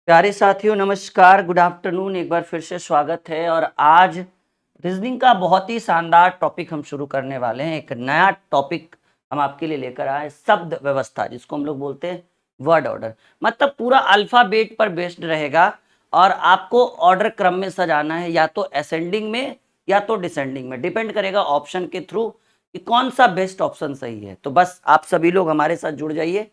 प्यारे साथियों नमस्कार, गुड आफ्टरनून। एक बार फिर से स्वागत है और आज रीजनिंग का बहुत ही शानदार टॉपिक हम शुरू करने वाले हैं। एक नया टॉपिक हम आपके लिए लेकर आए, शब्द व्यवस्था, जिसको हम लोग बोलते हैं वर्ड ऑर्डर। मतलब पूरा अल्फाबेट पर बेस्ड रहेगा और आपको ऑर्डर क्रम में सजाना है, या तो असेंडिंग में या तो डिसेंडिंग में। डिपेंड करेगा ऑप्शन के थ्रू कि कौन सा बेस्ट ऑप्शन सही है। तो बस आप सभी लोग हमारे साथ जुड़ जाइए।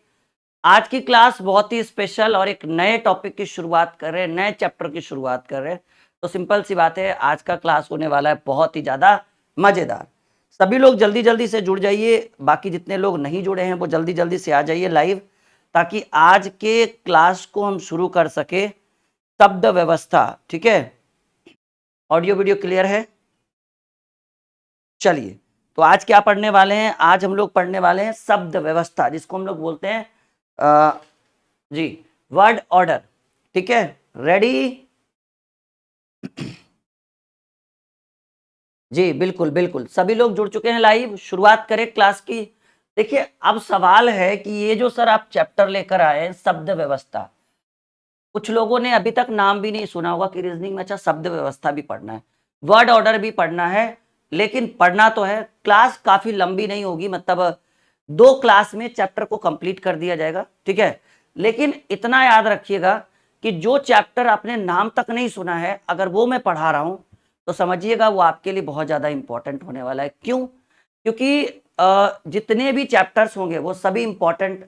आज की क्लास बहुत ही स्पेशल और एक नए टॉपिक की शुरुआत कर रहे हैं, नए चैप्टर की शुरुआत कर रहे हैं। तो सिंपल सी बात है, आज का क्लास होने वाला है बहुत ही ज्यादा मजेदार। सभी लोग जल्दी जल्दी से जुड़ जाइए। बाकी जितने लोग नहीं जुड़े हैं वो जल्दी जल्दी से आ जाइए लाइव, ताकि आज के क्लास को हम शुरू कर सके। शब्द व्यवस्था, ठीक है। ऑडियो वीडियो क्लियर है? चलिए, तो आज क्या पढ़ने वाले हैं? आज हम लोग पढ़ने वाले हैं शब्द व्यवस्था, जिसको हम लोग बोलते हैं जी वर्ड ऑर्डर। ठीक है, रेडी? जी बिल्कुल बिल्कुल, सभी लोग जुड़ चुके हैं लाइव। शुरुआत करें क्लास की। देखिए, अब सवाल है कि ये जो सर आप चैप्टर लेकर आए हैं शब्द व्यवस्था, कुछ लोगों ने अभी तक नाम भी नहीं सुना होगा कि रीजनिंग में अच्छा शब्द व्यवस्था भी पढ़ना है, वर्ड ऑर्डर भी पढ़ना है। लेकिन पढ़ना तो है। क्लास काफी लंबी नहीं होगी, मतलब 2 क्लास में चैप्टर को कंप्लीट कर दिया जाएगा, ठीक है। लेकिन इतना याद रखिएगा कि जो चैप्टर आपने नाम तक नहीं सुना है, अगर वो मैं पढ़ा रहा हूं तो समझिएगा वो आपके लिए बहुत ज्यादा इंपॉर्टेंट होने वाला है। क्यों? क्योंकि जितने भी चैप्टर्स होंगे वो सभी इंपॉर्टेंट,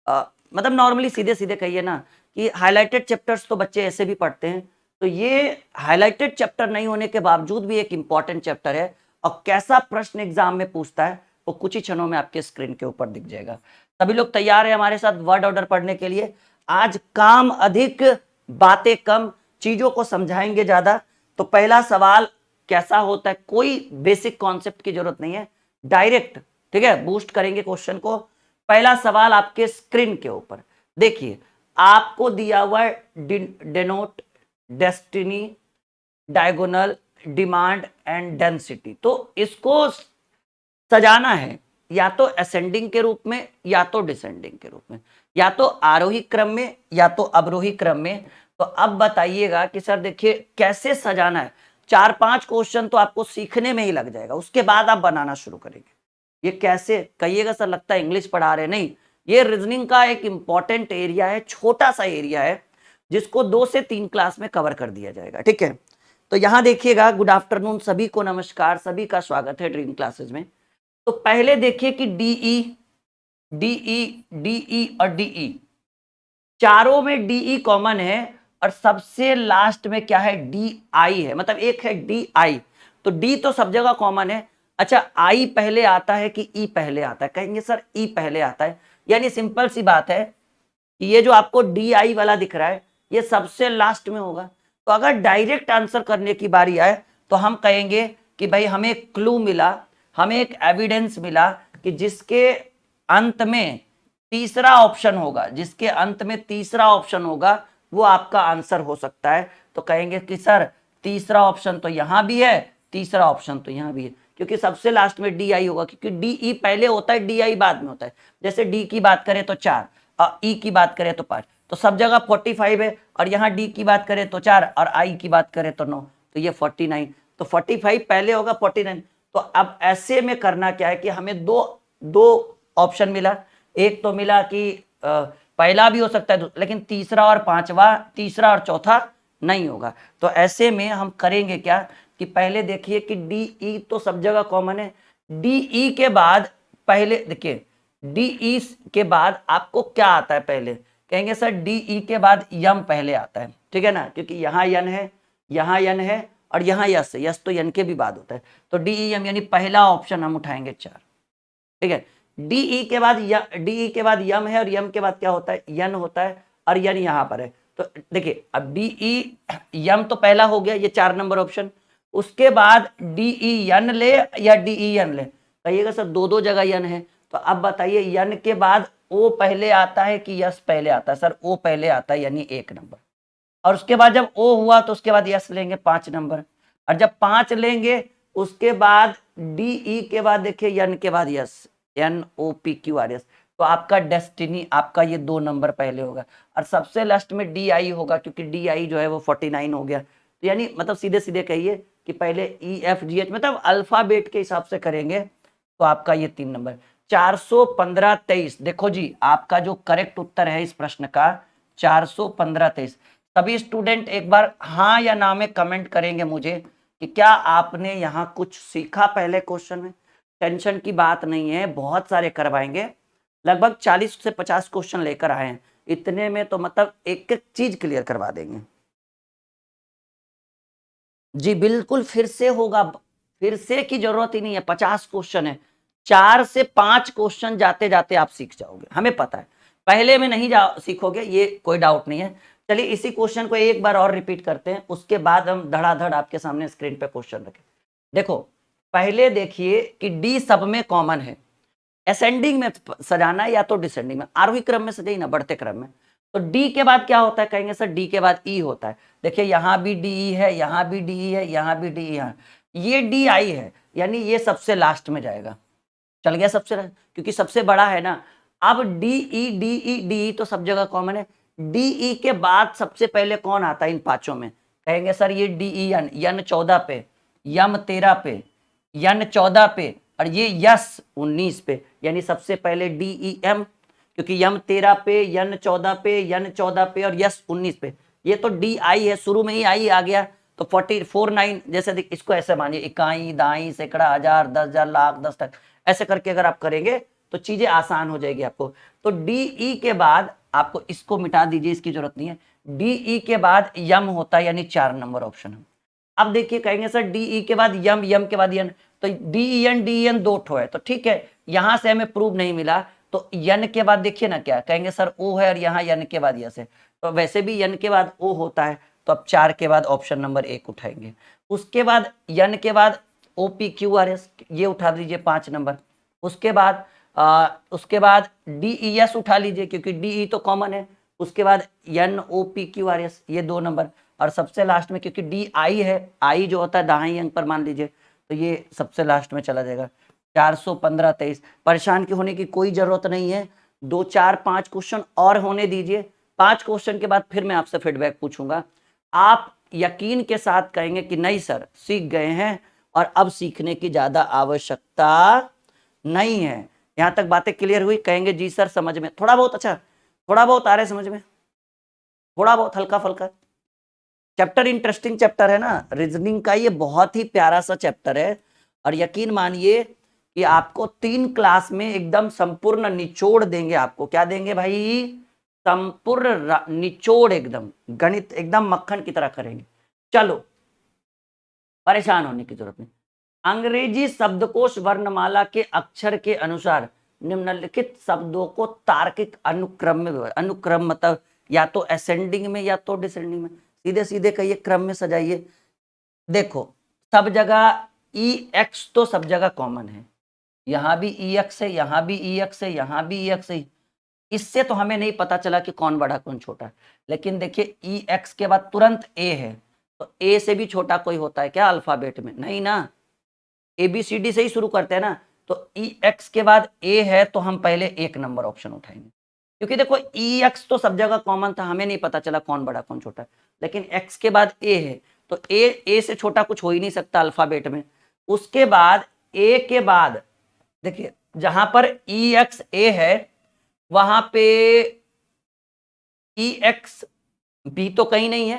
मतलब नॉर्मली सीधे सीधे कहिए ना कि हाइलाइटेड चैप्टर्स तो बच्चे ऐसे भी पढ़ते हैं, तो ये हाइलाइटेड चैप्टर नहीं होने के बावजूद भी एक इंपॉर्टेंट चैप्टर है। और कैसा प्रश्न एग्जाम में पूछता है वो कुछ ही क्षणों में आपके स्क्रीन के ऊपर दिख जाएगा। सभी लोग तैयार है हमारे साथ वर्ड ऑर्डर पढ़ने के लिए? आज काम अधिक, बातें कम, चीजों को समझाएंगे ज्यादा। तो पहला सवाल कैसा होता है, कोई बेसिक कॉन्सेप्ट की जरूरत नहीं है, डायरेक्ट, ठीक है, बूस्ट करेंगे क्वेश्चन को। पहला सवाल आपके स्क्रीन के ऊपर देखिए, आपको दिया हुआ है denote, destiny, diagonal, demand and density. तो इसको सजाना है या तो असेंडिंग के रूप में या तो डिसेंडिंग के रूप में, या तो आरोही क्रम में या तो अवरोही क्रम में। तो अब बताइएगा कि सर देखिए कैसे सजाना है। 4-5 क्वेश्चन तो आपको सीखने में ही लग जाएगा, उसके बाद आप बनाना शुरू करेंगे। ये कैसे कहिएगा सर, लगता है इंग्लिश पढ़ा रहे? नहीं, ये रीजनिंग का एक इंपॉर्टेंट एरिया है, छोटा सा एरिया है, जिसको 2 से 3 क्लास में कवर कर दिया जाएगा, ठीक है। तो यहां देखिएगा, गुड आफ्टरनून सभी को, नमस्कार, सभी का स्वागत है ड्रीम क्लासेस में। तो पहले देखिए कि डीई, डीई, डीई और डीई, चारों में डीई कॉमन है और सबसे लास्ट में क्या है, डी आई है। मतलब एक है डी आई, तो डी तो सब जगह कॉमन है। अच्छा, आई पहले आता है कि ई पहले आता है? कहेंगे सर ई पहले आता है। यानी सिंपल सी बात है कि ये जो आपको डी आई वाला दिख रहा है ये सबसे लास्ट में होगा। तो अगर डायरेक्ट आंसर करने की बारी आए तो हम कहेंगे कि भाई हमें क्लू मिला, हमें एक एविडेंस मिला कि जिसके अंत में तीसरा ऑप्शन होगा, जिसके अंत में तीसरा ऑप्शन होगा वो आपका आंसर हो सकता है। तो कहेंगे कि सर तीसरा ऑप्शन तो यहां भी है, तीसरा ऑप्शन तो यहां भी है, क्योंकि सबसे लास्ट में डी आई होगा। क्योंकि डी ई पहले होता है, डी आई बाद में होता है। जैसे डी की बात करें तो 4 और ई की बात करें तो 5, तो सब जगह 45 है। और यहाँ डी की बात करें तो 4 और आई की बात करें तो 9, तो ये 49। तो 45 पहले होगा, 49। तो अब ऐसे में करना क्या है कि हमें दो दो ऑप्शन मिला। एक तो मिला कि पहला भी हो सकता है, लेकिन तीसरा और पांचवा, तीसरा और चौथा नहीं होगा। तो ऐसे में हम करेंगे क्या कि पहले देखिए कि डी ई तो सब जगह कॉमन है। डी ई के बाद पहले देखिए, डी ई के बाद आपको क्या आता है पहले? कहेंगे सर डी ई के बाद यम पहले आता है, ठीक है ना, क्योंकि यहाँ यन है, यहाँ यन है और यहाँ यस है। यस तो यन के भी बाद होता है। तो डी ई यम, यानी पहला ऑप्शन हम उठाएंगे 4, ठीक है। डीई के बाद डीई के बाद यम है और यम के बाद क्या होता है, यन होता है, और यन यहां पर है। तो देखिए अब डीई यम तो पहला हो गया, ये 4 नंबर ऑप्शन। उसके बाद डीई यन ले या डीई यन ले? कहिएगा सर दो दो जगह यन है। तो अब बताइए यन के बाद ओ पहले आता है कि यस पहले आता है? सर ओ पहले आता है, यानी 1 नंबर। और उसके बाद जब ओ हुआ तो उसके बाद यस लेंगे 5 नंबर, और जब 5 लेंगे उसके बाद डीई के बाद देखिए यन के बाद yes, N O P Q R S. तो आपका डेस्टिनी, आपका ये 2 नंबर पहले होगा, और सबसे लास्ट में डी आई होगा, क्योंकि डी आई जो है वो 49 हो गया। तो यानी मतलब सीधे सीधे कहिए कि पहले ई एफ जी एच, मतलब अल्फाबेट के हिसाब से करेंगे तो आपका ये 3 नंबर 415 23। देखो जी, आपका जो करेक्ट उत्तर है इस प्रश्न का 415 23। सभी स्टूडेंट एक बार हाँ या ना में कमेंट करेंगे मुझे कि क्या आपने यहाँ कुछ सीखा पहले क्वेश्चन में। टेंशन की बात नहीं है, बहुत सारे करवाएंगे, लगभग 40 से 50 क्वेश्चन लेकर आए हैं, इतने में तो मतलब एक एक चीज क्लियर करवा देंगे। जी बिल्कुल, फिर से होगा, फिर से की जरूरत ही नहीं है, 50 क्वेश्चन है, 4 से 5 क्वेश्चन जाते जाते आप सीख जाओगे, हमें पता है। पहले में नहीं सीखोगे, ये कोई डाउट नहीं है। चलिए इसी क्वेश्चन को एक बार और रिपीट करते हैं, उसके बाद हम धड़ाधड़ आपके सामने स्क्रीन पे क्वेश्चन रखें। देखो पहले देखिए कि डी सब में कॉमन है, असेंडिंग में सजाना है या तो डिसेंडिंग में, आरोही क्रम में सजाइए ना, बढ़ते क्रम में। तो डी के बाद क्या होता है, कहेंगे सर डी के बाद ई होता है। देखिए यहाँ भी डी ई है, यहाँ भी डी ई है, यहाँ भी डी ई है, ये डी आई है, यानी ये सबसे लास्ट में जाएगा। चल गया सबसे लास्ट, क्योंकि सबसे बड़ा है ना। अब D E D E D E तो सब जगह कॉमन है, डी ई के बाद सबसे पहले कौन आता है इन पांचों में, कहेंगे सर ये डी ई एन, यन 14 पे, यम 13 पे, यन 14 पे, और ये यस 19 पे, यानी सबसे पहले डी ई एम, क्योंकि यम 13 पे, यन 14 पे, यन 14 पे और यस 19 पे, ये तो डी आई है, शुरू में ही आई आ गया। तो 49 जैसे देख, इसको ऐसे मानिए, इकाई, दाई, सैकड़ा, हजार, 10,000, लाख, 10 तक, ऐसे करके अगर आप करेंगे तो चीजें आसान हो जाएगी आपको। तो डी ई के बाद आपको इसको मिटा दीजिए, इसकी जरूरत नहीं है। डी ई के बाद यम होता है, यानी 4 नंबर ऑप्शन है। अब देखिए कहेंगे सर डी ई के बाद यम, यम के बाद यन, तो डी ई एन दो ठो है, तो ठीक है, यहां से हमें प्रूव नहीं मिला, तो यन के बाद देखिए ना क्या कहेंगे सर ओ है, और यहाँ यन के बाद यस है, तो वैसे भी यन के बाद ओ होता है, तो अब 4 के बाद ऑप्शन नंबर 1 उठाएंगे। उसके बाद यन के बाद O P Q R S, ये उठा दीजिए 5 नंबर। उसके बाद डी ई एस उठा लीजिए, क्योंकि डी ई तो कॉमन है। उसके बाद N O P Q R S, ये 2 नंबर, और सबसे लास्ट में क्योंकि डी आई है, आई जो होता है दाहिने अंक पर मान लीजिए, तो ये सबसे लास्ट में चला जाएगा। 415 23। परेशान की होने की कोई जरूरत नहीं है, 2 4 5 क्वेश्चन और होने दीजिए, 5 क्वेश्चन के बाद फिर मैं आपसे फीडबैक पूछूंगा। आप यकीन के साथ कहेंगे कि नहीं सर सीख गए हैं और अब सीखने की ज्यादा आवश्यकता नहीं है। यहां तक बातें क्लियर हुई, कहेंगे जी सर समझ में थोड़ा बहुत, अच्छा थोड़ा बहुत आ रहा है समझ में, थोड़ा बहुत हल्का फुल्का। चैप्टर इंटरेस्टिंग चैप्टर है ना, रीजनिंग का ये बहुत ही प्यारा सा चैप्टर है, और यकीन मानिए कि आपको 3 क्लास में एकदम संपूर्ण निचोड़ देंगे। आपको क्या देंगे भाई, संपूर्ण निचोड़, एकदम गणित एकदम मक्खन की तरह करेंगे। चलो परेशान होने की जरूरत नहीं। अंग्रेजी शब्दकोश वर्णमाला के अक्षर के अनुसार निम्नलिखित शब्दों को तार्किक अनुक्रम में, अनुक्रम मतलब या तो असेंडिंग में या तो डिसेंडिंग में, सीधे सीधे कहिए क्रम में सजाइए। देखो सब जगह ई एक्स तो सब जगह कॉमन है, यहां भी ई एक्स है, यहां भी ई एक्स है, यहां भी ई एक्स है, इससे तो हमें नहीं पता चला कि कौन बड़ा कौन छोटा है। लेकिन देखिए ई एक्स के बाद तुरंत ए है, तो ए से भी छोटा कोई होता है क्या अल्फाबेट में, नहीं ना, ए बी सी डी से ही शुरू करते हैं ना। तो ई एक्स के बाद ए है, तो हम पहले 1 नंबर ऑप्शन उठाएंगे, क्योंकि देखो ई एक्स तो सब जगह कॉमन था, हमें नहीं पता चला कौन बड़ा कौन छोटा है। लेकिन एक्स के बाद ए है, तो ए से छोटा कुछ हो ही नहीं सकता अल्फाबेट में। उसके बाद ए के बाद देखिए जहां पर ई एक्स ए है वहां पे ई एक्स बी तो कहीं नहीं है,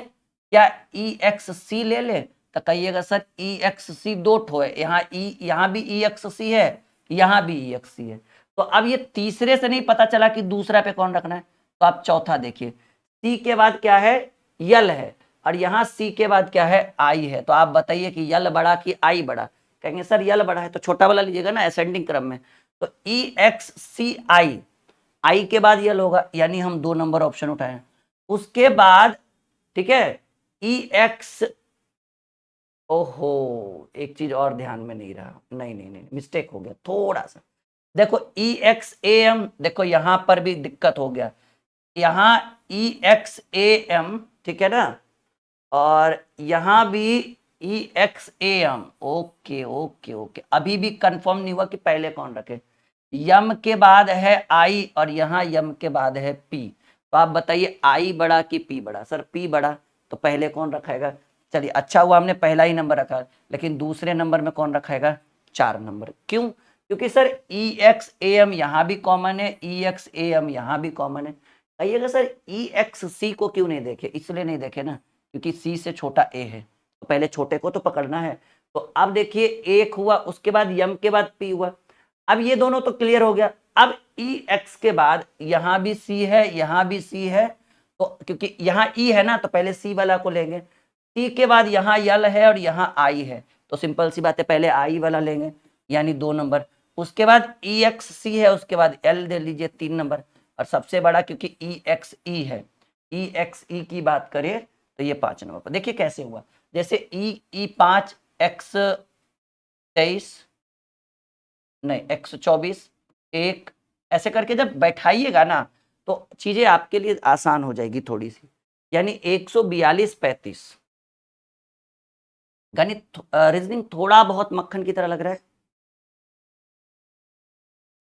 क्या ई एक्स सी ले ले, तो कहिएगा सर ई एक्स सी 2 ठो है, यहाँ भी ई एक्स सी है, यहाँ भी ई एक्स सी है। तो अब ये तीसरे से नहीं पता चला कि दूसरा पे कौन रखना है, तो आप चौथा देखिए, सी के बाद क्या है, यल है, और यहाँ सी के बाद क्या है, आई है। तो आप बताइए कि यल बड़ा कि आई बड़ा, कहेंगे सर यल बड़ा है, तो छोटा वाला लीजिएगा ना असेंडिंग क्रम में। तो ई एक्स सी आई, आई के बाद यल होगा, यानी हम 2 नंबर ऑप्शन उठाए। उसके बाद ठीक है ई एक्स, ओहो एक चीज और ध्यान में नहीं रहा, नहीं नहीं नहीं मिस्टेक हो गया थोड़ा सा। देखो ई एक्स ए एम, देखो यहां पर भी दिक्कत हो गया, यहां ई एक्स ए एम, ठीक है ना, और यहां भी E X A M. Okay okay okay, अभी भी कंफर्म नहीं हुआ कि पहले कौन रखे। यम के बाद है आई और यहाँ यम के बाद है पी। तो आप बताइए आई बड़ा कि पी बड़ा? सर पी बड़ा, तो पहले कौन रखेगा? चलिए अच्छा हुआ हमने पहला ही नंबर रखा, लेकिन दूसरे नंबर में कौन रखेगा? 4 नंबर। क्यों? क्योंकि sir E X A M यहाँ भी कॉमन है, ई एक्स ए एम यहाँ भी कॉमन है। कहिएगा सर ई एक्स सी को क्यों नहीं देखे? इसलिए नहीं देखे ना क्योंकि सी से छोटा ए है, तो पहले छोटे को तो पकड़ना है। तो अब देखिए एक हुआ, उसके बाद यम के बाद पी हुआ। अब ये दोनों तो क्लियर हो गया। अब ई एक्स के बाद यहां भी सी है, यहां भी सी है, तो क्योंकि यहां ई है ना तो पहले सी वाला को लेंगे। सी के बाद यहां यल है और यहां आई है, तो सिंपल सी बात है पहले आई वाला लेंगे, यानी 2 नंबर। उसके बाद ई एक्स सी है, उसके बाद एल दे लीजिए 3 नंबर, और सबसे बड़ा क्योंकि ई एक्स ई है, ई एक्स ई की बात करें तो ये 5 नंबर पर। देखिए कैसे हुआ, जैसे ई 5 एक्स 23 नहीं एक्स 24 1, ऐसे करके जब बैठाइएगा ना तो चीजें आपके लिए आसान हो जाएगी थोड़ी सी। यानी 142 35। गणित रीजनिंग थोड़ा बहुत मक्खन की तरह लग रहा है,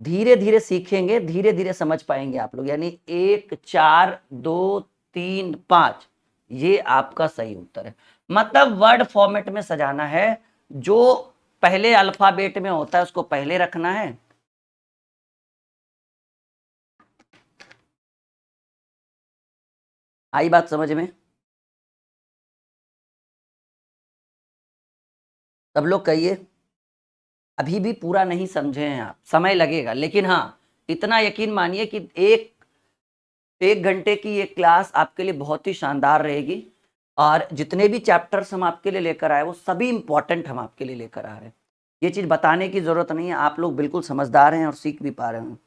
धीरे धीरे सीखेंगे, धीरे धीरे समझ पाएंगे आप लोग। यानी 1 4 2 3 5 ये आपका सही उत्तर है। मतलब वर्ड फॉर्मेट में सजाना है, जो पहले अल्फाबेट में होता है उसको पहले रखना है। आई बात समझ में? सब लोग कहिए। अभी भी पूरा नहीं समझे हैं आप, समय लगेगा, लेकिन हाँ इतना यकीन मानिए कि एक घंटे की ये क्लास आपके लिए बहुत ही शानदार रहेगी। और जितने भी चैप्टर्स हम आपके लिए लेकर आए वो सभी इंपॉर्टेंट हम आपके लिए लेकर आ रहे हैं। ये चीज बताने की जरूरत नहीं है, आप लोग बिल्कुल समझदार हैं और सीख भी पा रहे हैं।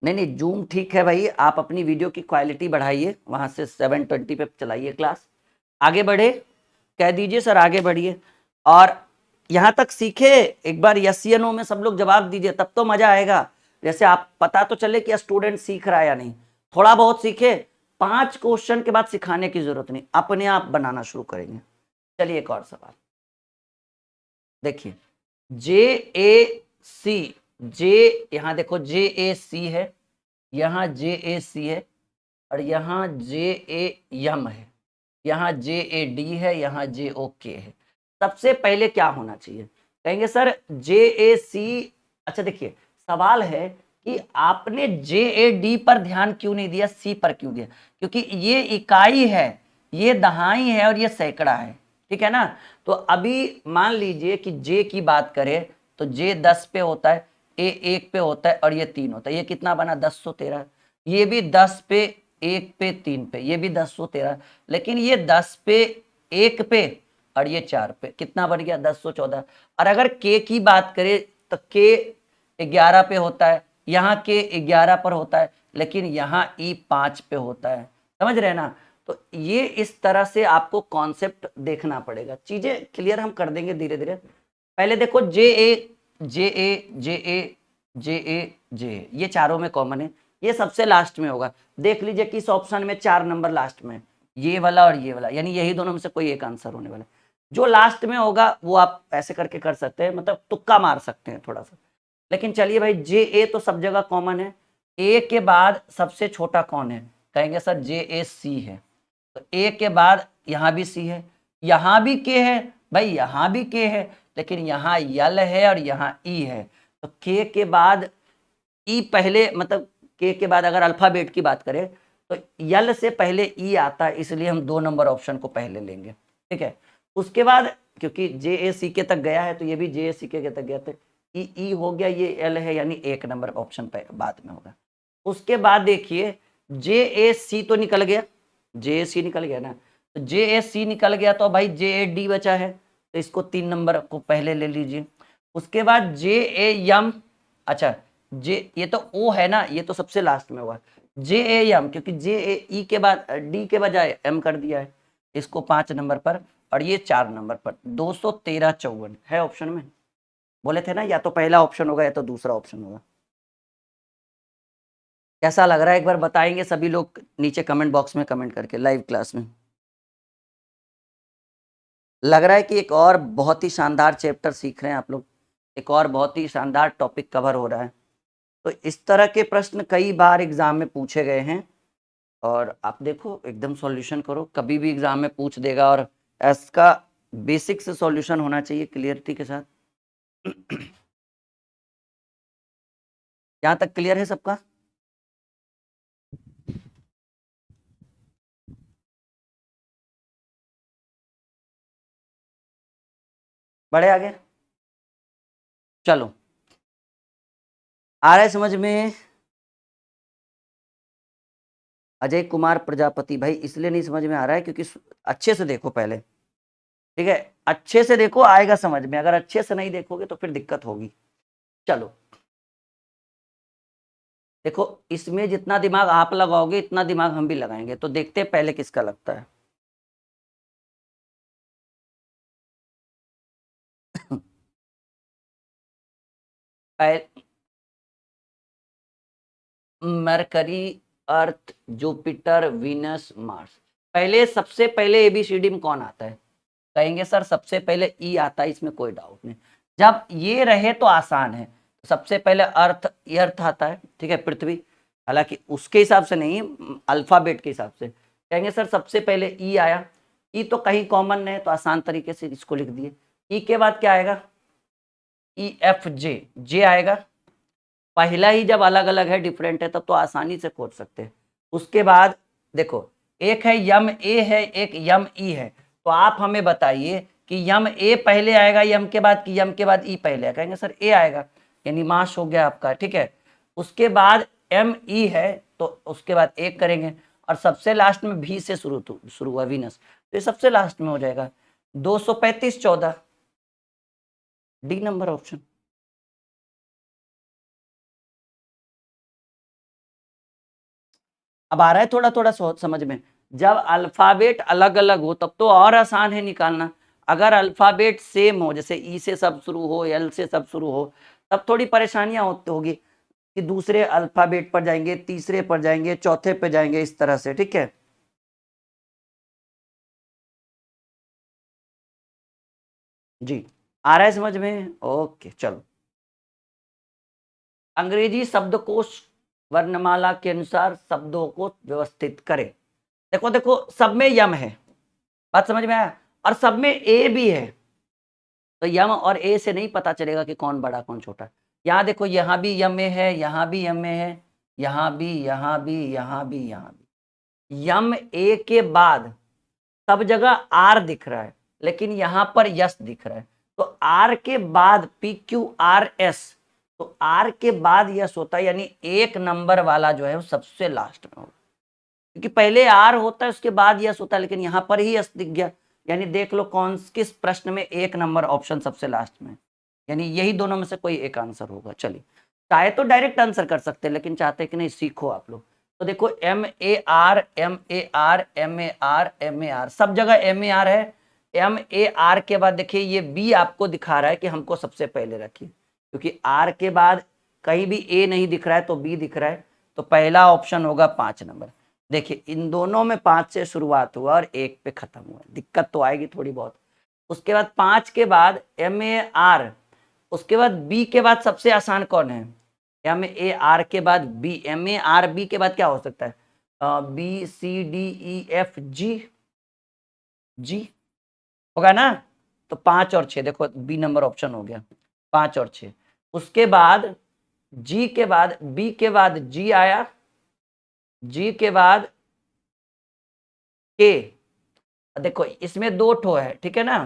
नहीं नहीं जूम ठीक है भाई, आप अपनी वीडियो की क्वालिटी बढ़ाइए, वहां से 720 पे चलाइए क्लास। आगे बढ़े, कह दीजिए सर आगे बढ़िए। और यहाँ तक सीखे, एक बार यस या नो में सब लोग जवाब दीजिए, तब तो मजा आएगा। जैसे आप पता तो चले कि स्टूडेंट सीख रहा है या नहीं। थोड़ा बहुत सीखे, 5 क्वेश्चन के बाद सिखाने की जरूरत नहीं, अपने आप बनाना शुरू करेंगे। चलिए एक और सवाल देखिए, जे ए सी, जे यहां देखो जे ए सी है, यहां जे ए सी है, और यहां जे ए यम है, यहाँ जे ए डी है, यहाँ जे ओ के है। सबसे पहले क्या होना चाहिए? कहेंगे सर जे ए सी। अच्छा देखिए सवाल है कि आपने जे ए डी पर ध्यान क्यों नहीं दिया, सी पर क्यों दिया? क्योंकि ये इकाई है, ये दहाई है और ये सैकड़ा है, ठीक है ना। तो अभी मान लीजिए कि जे की बात करें तो जे 10 पे होता है, ए 1 पे होता है और ये 3 होता है, ये कितना बना 1013। ये भी 10 पे 1 पे 3 पे, ये भी 1013। लेकिन ये 10 पे 1 पे और ये 4 पे कितना बन गया 1014। और अगर के की बात करें तो के 11 पे होता है, यहाँ के 11 पर होता है, लेकिन यहाँ ई 5 पे होता है। समझ रहे हैं ना? तो ये इस तरह से आपको कॉन्सेप्ट देखना पड़ेगा, चीजें क्लियर हम कर देंगे धीरे धीरे। पहले देखो जे ए जे ए जे ए जे ए जे ए, ये चारों में कॉमन है, ये सबसे लास्ट में होगा। देख लीजिए किस ऑप्शन में 4 नंबर लास्ट में, ये वाला और ये वाला, यानी यही दोनों में से कोई एक आंसर होने वाला है। जो लास्ट में होगा वो आप ऐसे करके कर सकते हैं, मतलब तुक्का मार सकते हैं थोड़ा सा। लेकिन चलिए भाई जे ए तो सब जगह कॉमन है, ए के बाद सबसे छोटा कौन है? कहेंगे सर जे ए सी है। तो ए के बाद यहाँ भी सी है, यहाँ भी के है भाई, यहाँ भी के है, लेकिन यहाँ यल है और यहाँ ई है। तो के बाद ई पहले, मतलब के बाद अगर अल्फाबेट की बात करें तो यल से पहले ई आता है, इसलिए हम 2 नंबर ऑप्शन को पहले लेंगे, ठीक है। उसके बाद क्योंकि जे ए सी के तक गया है तो ये भी जे ए सी के तक गया, तो ई हो गया, ये एल है, यानी 1 नंबर ऑप्शन बाद में होगा। उसके बाद देखिए जे ए सी तो निकल गया, जे ए सी निकल गया ना, तो जे ए सी निकल गया तो भाई जे ए डी बचा है, तो इसको 3 नंबर को पहले ले लीजिए। उसके बाद जे ए यम, अच्छा जे ये तो ओ है ना, ये तो सबसे लास्ट में होगा। जे ए एम, क्योंकि जे ए ई के बाद डी के बजाय एम कर दिया है, इसको 5 नंबर पर और ये 4 नंबर पर। 213 54 है ऑप्शन में, बोले थे ना या तो पहला ऑप्शन होगा या तो दूसरा ऑप्शन होगा। कैसा लग रहा है एक बार बताएंगे सभी लोग नीचे कमेंट बॉक्स में कमेंट करके लाइव क्लास में। लग रहा है कि एक और बहुत ही शानदार चैप्टर सीख रहे हैं आप लोग, एक और बहुत ही शानदार टॉपिक कवर हो रहा है। तो इस तरह के प्रश्न कई बार एग्जाम में पूछे गए हैं और आप देखो एकदम सॉल्यूशन करो, कभी भी एग्जाम में पूछ देगा और इसका बेसिक से सॉल्यूशन होना चाहिए क्लियरिटी के साथ। यहां तक क्लियर है सबका? बड़े आगे, चलो आ रहा है समझ में? अजय कुमार प्रजापति भाई इसलिए नहीं समझ में आ रहा है क्योंकि अच्छे से देखो पहले, ठीक है, अच्छे से देखो आएगा समझ में, अगर अच्छे से नहीं देखोगे तो फिर दिक्कत होगी। चलो देखो, इसमें जितना दिमाग आप लगाओगे इतना दिमाग हम भी लगाएंगे, तो देखते हैं पहले किसका लगता है। मरकरी, अर्थ, जुपिटर, वीनस, मार्स। पहले सबसे पहले एबीसीडी में कौन आता है? कहेंगे सर सबसे पहले ई आता है, इसमें कोई डाउट नहीं। जब ये रहे तो आसान है, सबसे पहले अर्थ, ये अर्थ आता है, ठीक है, पृथ्वी, हालांकि उसके हिसाब से नहीं, अल्फाबेट के हिसाब से कहेंगे सर सबसे पहले ई आया। ई तो कहीं कॉमन है तो आसान तरीके से इसको लिख दिए। ई के बाद क्या आएगा? ई एफ जे, जे आएगा। पहला ही जब अलग अलग है, डिफरेंट है, तब तो आसानी से खोज सकते हैं। उसके बाद देखो, एक है यम ए है, एक यम ई है, तो आप हमें बताइए कि यम ए पहले आएगा यम के बाद कि यम के बाद ई पहले आएगा? कहेंगे सर ए आएगा, यानी मास हो गया आपका, ठीक है। उसके बाद एम ई है तो उसके बाद एक करेंगे, और सबसे लास्ट में भी से शुरू हुआ वीनस, तो ये सबसे लास्ट में हो जाएगा 235 14, डी नंबर ऑप्शन। अब आ रहा है थोड़ा थोड़ा समझ में? जब अल्फाबेट अलग अलग हो तब तो और आसान है निकालना। अगर अल्फाबेट सेम हो, जैसे ई से सब शुरू हो, एल से सब शुरू हो, तब थोड़ी परेशानियां होगी कि दूसरे अल्फाबेट पर जाएंगे, तीसरे पर जाएंगे, चौथे पर जाएंगे, इस तरह से, ठीक है। जी आ रहा है समझ में? ओके चलो, अंग्रेजी शब्दकोश वर्णमाला के अनुसार शब्दों को व्यवस्थित करें। देखो देखो, सब में यम है, बात समझ में आया, और सब में ए भी है, तो यम और ए से नहीं पता चलेगा कि कौन बड़ा कौन छोटा। यहाँ देखो, यहाँ भी यम में है, यहाँ भी यम में है, यहाँ भी, यहाँ भी, यहाँ भी, यहाँ भी। यम ए के बाद सब जगह आर दिख रहा है, लेकिन यहाँ पर यस दिख रहा है, तो आर के बाद पी क्यू आर एस, तो आर के बाद यस होता है, यानी एक नंबर वाला जो है वो सबसे लास्ट में होगा, क्योंकि पहले आर होता है उसके बाद यस होता है, लेकिन यहाँ पर ही यस दिख गया, यानी देख लो कौन किस प्रश्न में एक नंबर ऑप्शन सबसे लास्ट में, यानी यही दोनों में से कोई एक आंसर होगा। चलिए, चाहे तो डायरेक्ट आंसर कर सकते हैं, लेकिन चाहते कि नहीं सीखो आप लोग, तो देखो M A R, M A R, M A R, M A R, सब जगह एम ए आर है। एम ए आर के बाद देखिए ये बी आपको दिखा रहा है कि हमको सबसे पहले रखिए, क्योंकि आर के बाद कहीं भी ए नहीं दिख रहा है तो बी दिख रहा है, तो पहला ऑप्शन होगा 5 नंबर। देखिए इन दोनों में 5 से शुरुआत हुआ और 1 पे खत्म हुआ, दिक्कत तो आएगी थोड़ी बहुत। उसके बाद 5 के बाद एम ए आर, उसके बाद बी के बाद सबसे आसान कौन है? एम ए आर के बाद B, M A R B के बाद क्या हो सकता है? B C D E F G, G होगा ना, तो 5 और 6 देखो बी नंबर ऑप्शन हो गया, 5 और 6। उसके बाद जी के बाद, बी के बाद जी आया, जी के बाद के, देखो इसमें 2 ठो है, ठीक है ना,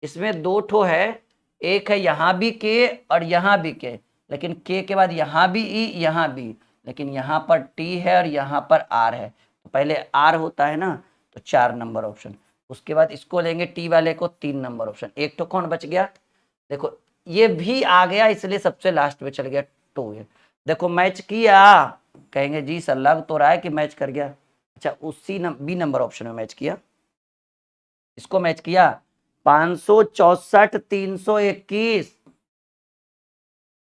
इसमें 2 ठो है, एक है यहाँ भी के और यहाँ भी के, लेकिन के बाद यहाँ भी ई, यहाँ भी, लेकिन यहाँ पर टी है और यहाँ पर आर है, तो पहले आर होता है ना, तो 4 नंबर ऑप्शन। उसके बाद इसको लेंगे टी वाले को, 3 नंबर ऑप्शन, एक तो कौन बच गया? देखो ये भी आ गया, इसलिए सबसे लास्ट में चल गया 2 है। देखो मैच किया, कहेंगे जी सर लग तो रहा है कि मैच कर गया। अच्छा उसी बी नंबर ऑप्शन में मैच किया, इसको मैच किया, 564 321,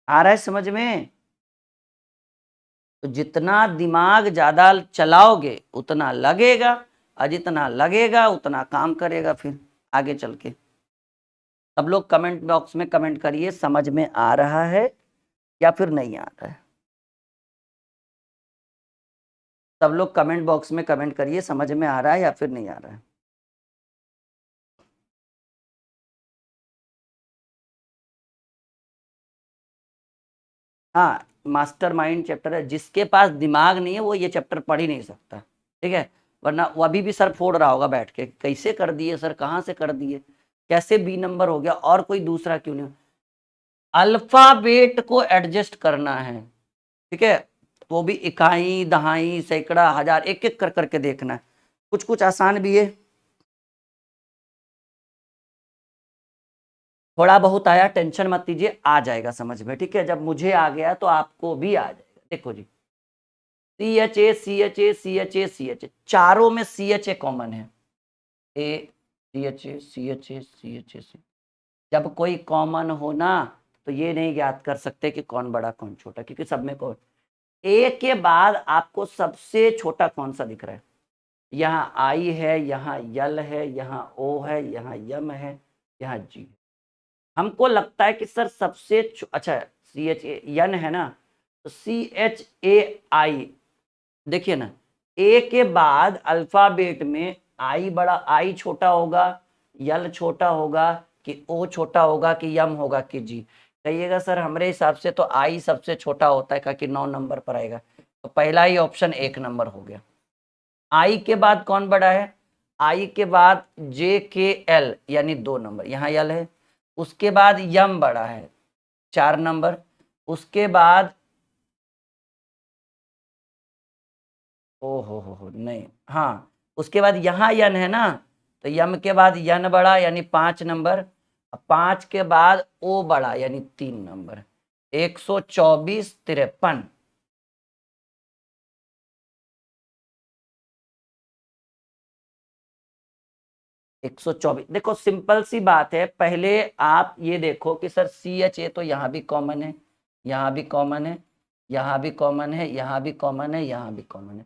आ रहा है समझ में? तो जितना दिमाग ज्यादा चलाओगे उतना लगेगा, और जितना लगेगा उतना काम करेगा फिर आगे चल के। सब लोग कमेंट बॉक्स में कमेंट करिए, समझ में आ रहा है या फिर नहीं आ रहा है। सब लोग कमेंट बॉक्स में कमेंट करिए, समझ में आ रहा है या फिर नहीं आ रहा है। हाँ, मास्टरमाइंड चैप्टर है, जिसके पास दिमाग नहीं है वो ये चैप्टर पढ़ ही नहीं सकता, ठीक है। वरना वो अभी भी सर फोड़ रहा होगा बैठ के, कैसे कर दिए सर, कहाँ से कर दिए, कैसे बी नंबर हो गया और कोई दूसरा क्यों नहीं। अल्फाबेट को एडजस्ट करना है, ठीक है, वो भी इकाई, दहाई, सैकड़ा, हजार, एक एक कर करके देखना है। कुछ कुछ आसान भी है, थोड़ा बहुत आया, टेंशन मत लीजिए, आ जाएगा समझ में, ठीक है। जब मुझे आ गया तो आपको भी आ जाएगा। देखो जी, CHA CHA CHA CHA, चारों में CHA कॉमन है, CHA CHA CHA CHA। जब कोई कॉमन हो ना तो ये नहीं ज्ञात कर सकते कि कौन बड़ा कौन छोटा, क्योंकि सब में कौन। ए के बाद आपको सबसे छोटा कौन सा दिख रहा है? यहाँ आई है, यहाँ यल है, यहाँ ओ है, यहाँ यम है, यहाँ जी। हमको लगता है कि सर सबसे अच्छा CHA यन है ना, तो CHAI, देखिए ना, ए के बाद अल्फाबेट में आई बड़ा, आई छोटा होगा, यल छोटा होगा, कि ओ छोटा होगा, कि यम होगा, कि जी। कहिएगा सर हमारे हिसाब से तो आई सबसे छोटा होता है, कि 9 नंबर पर आएगा, तो पहला ही ऑप्शन 1 नंबर हो गया। आई के बाद कौन बड़ा है? आई के बाद JKL यानी 2 नंबर, यहाँ यल है। उसके बाद यम बड़ा है 4 नंबर। उसके बाद ओ हो नहीं, हाँ, उसके बाद यहाँ यन है ना, तो यम के बाद यन बड़ा यानी 5 नंबर। 5 के बाद ओ बड़ा यानी 3 नंबर। 124 53। 124, देखो सिंपल सी बात है, पहले आप ये देखो कि सर CHA तो यहाँ भी कॉमन है, यहाँ भी कॉमन है, यहाँ भी कॉमन है, यहाँ भी कॉमन है, यहाँ भी कॉमन है।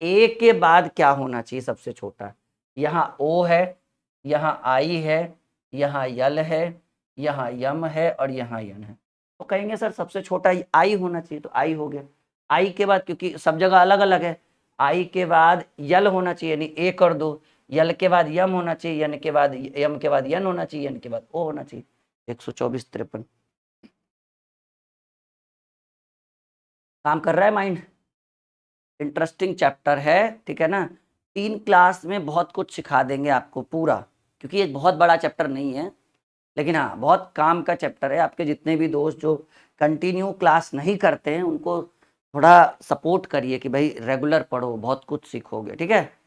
ए के बाद क्या होना चाहिए सबसे छोटा? यहाँ ओ है, यहाँ आई है, यहाँ यल है, यहाँ यम है और यहाँ यन है, तो कहेंगे सर सबसे छोटा आई होना चाहिए, तो आई हो गया। आई के बाद, क्योंकि सब जगह अलग अलग है, आई के बाद यल होना चाहिए यानी 1 और 2, यल के बाद यम होना चाहिए, यन के बाद यम के बाद यन होना चाहिए, यन के बाद ओ होना चाहिए। 124 53। काम कर रहा है माइंड, इंटरेस्टिंग चैप्टर है, ठीक है ना। 3 क्लास में बहुत कुछ सिखा देंगे आपको पूरा, क्योंकि ये बहुत बड़ा चैप्टर नहीं है, लेकिन हाँ बहुत काम का चैप्टर है। आपके जितने भी दोस्त जो कंटिन्यू क्लास नहीं करते हैं उनको थोड़ा सपोर्ट करिए कि भाई रेगुलर पढ़ो, बहुत कुछ सीखोगे, ठीक है।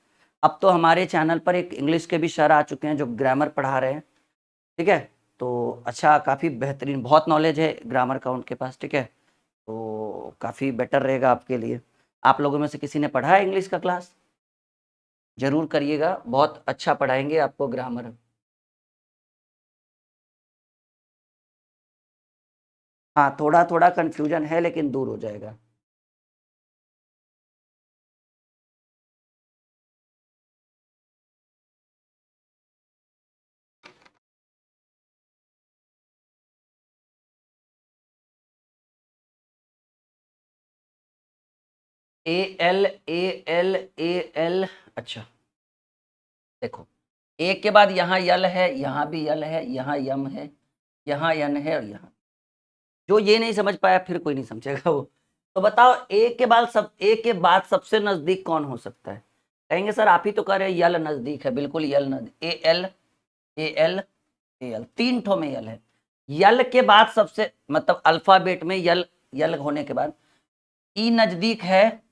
अब तो हमारे चैनल पर एक इंग्लिश के भी सर आ चुके हैं जो ग्रामर पढ़ा रहे हैं, ठीक है। तो अच्छा, काफ़ी बेहतरीन, बहुत नॉलेज है ग्रामर का उनके पास, ठीक है। तो काफ़ी बेटर रहेगा आपके लिए। आप लोगों में से किसी ने पढ़ा है इंग्लिश का क्लास? जरूर करिएगा, बहुत अच्छा पढ़ाएंगे आपको ग्रामर। हाँ, थोड़ा थोड़ा कंफ्यूजन है लेकिन दूर हो जाएगा। AL AL AL, अच्छा देखो, ए के बाद यहाँ यल है, यहाँ भी यल है, यहाँ यम है, यहाँ यन है और यहाँ, जो ये नहीं समझ पाया फिर कोई नहीं समझेगा वो। तो बताओ ए के बाद सबसे नजदीक कौन हो सकता है? कहेंगे सर आप ही तो कह रहे हैं यल नजदीक है, बिल्कुल यल नजदीक, AL AL AL, 3 ठो में यल है। यल के बाद सबसे, मतलब अल्फाबेट में यल, यल होने के बाद ई नजदीक है,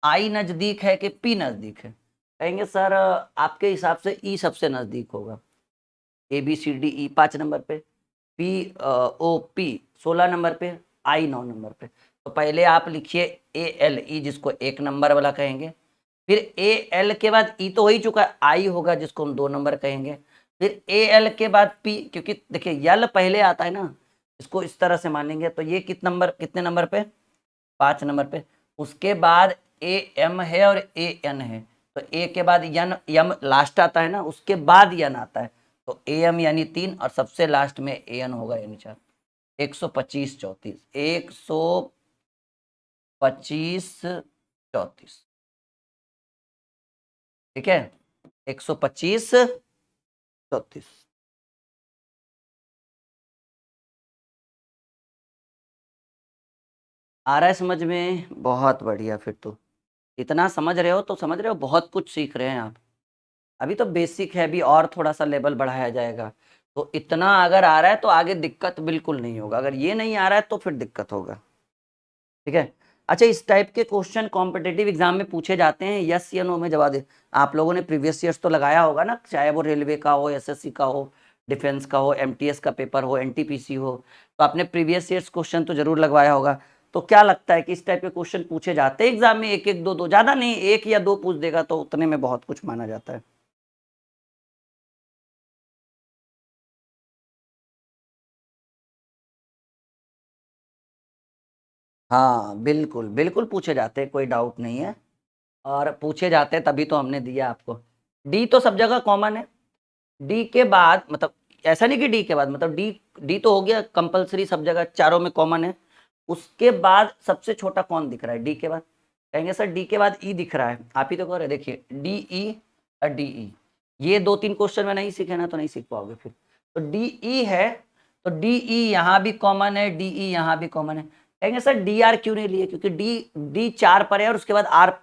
आई नजदीक है कि पी नजदीक है? कहेंगे सर आपके हिसाब से ई सबसे नजदीक होगा। ABCDE 5 नंबर पे, POP 16 नंबर पे, आई 9 नंबर पे। तो पहले आप लिखिए ALE, जिसको 1 नंबर वाला कहेंगे। फिर AL के बाद ई तो हो ही चुका है, आई होगा जिसको हम 2 नंबर कहेंगे। फिर AL के बाद P, क्योंकि देखिए यल पहले आता है ना, इसको इस तरह से मानेंगे, तो ये कितने नंबर पे? 5 नंबर पे। उसके बाद AM है और AN है, तो ए के बाद यन, यम लास्ट आता है ना, उसके बाद यन आता है, तो AM यानी 3 और सबसे लास्ट में AN होगा यानी 4। 125 34 125 34, ठीक है, 125 34। आ रहा है समझ में? बहुत बढ़िया। फिर तो इतना समझ रहे हो तो समझ रहे हो, बहुत कुछ सीख रहे हैं आप। अभी तो बेसिक है, अभी और थोड़ा सा लेवल बढ़ाया जाएगा। तो इतना अगर आ रहा है तो आगे दिक्कत बिल्कुल नहीं होगा, अगर ये नहीं आ रहा है तो फिर दिक्कत होगा, ठीक है। अच्छा, इस टाइप के क्वेश्चन कॉम्पिटेटिव एग्जाम में पूछे जाते हैं, यस या नो में जवाब दे। आप लोगों ने प्रीवियस ईयर्स तो लगाया होगा ना, चाहे वो रेलवे का हो, एसएससी का हो, डिफेंस का हो, एमटीएस का पेपर हो, एनटीपीसी हो, तो आपने प्रीवियस ईयर्स क्वेश्चन तो जरूर लगवाया होगा। तो क्या लगता है कि इस टाइप के क्वेश्चन पूछे जाते हैं एग्जाम में? एक एक दो दो, ज्यादा नहीं, एक या दो पूछ देगा तो उतने में बहुत कुछ माना जाता है। हाँ बिल्कुल बिल्कुल पूछे जाते हैं, कोई डाउट नहीं है। और पूछे जाते हैं तभी तो हमने दिया आपको। डी तो सब जगह कॉमन है। डी के बाद मतलब, ऐसा नहीं कि डी के बाद मतलब, डी डी तो हो गया कंपलसरी, सब जगह चारों में कॉमन है। उसके बाद सबसे छोटा कौन दिख रहा है डी के बाद? कहेंगे सर डी के बाद ई दिख रहा है, आप ही तो कह रहे, देखिए डी ई और डी ई। ये दो तीन क्वेश्चन में नहीं सीखे ना तो नहीं सीख पाओगे फिर। तो डी ई है, तो डी ई यहाँ भी कॉमन है, डी ई यहाँ भी कॉमन है। कहेंगे सर डी आर क्यों नहीं लिए? क्योंकि डी डी 4 पर है और उसके बाद आर,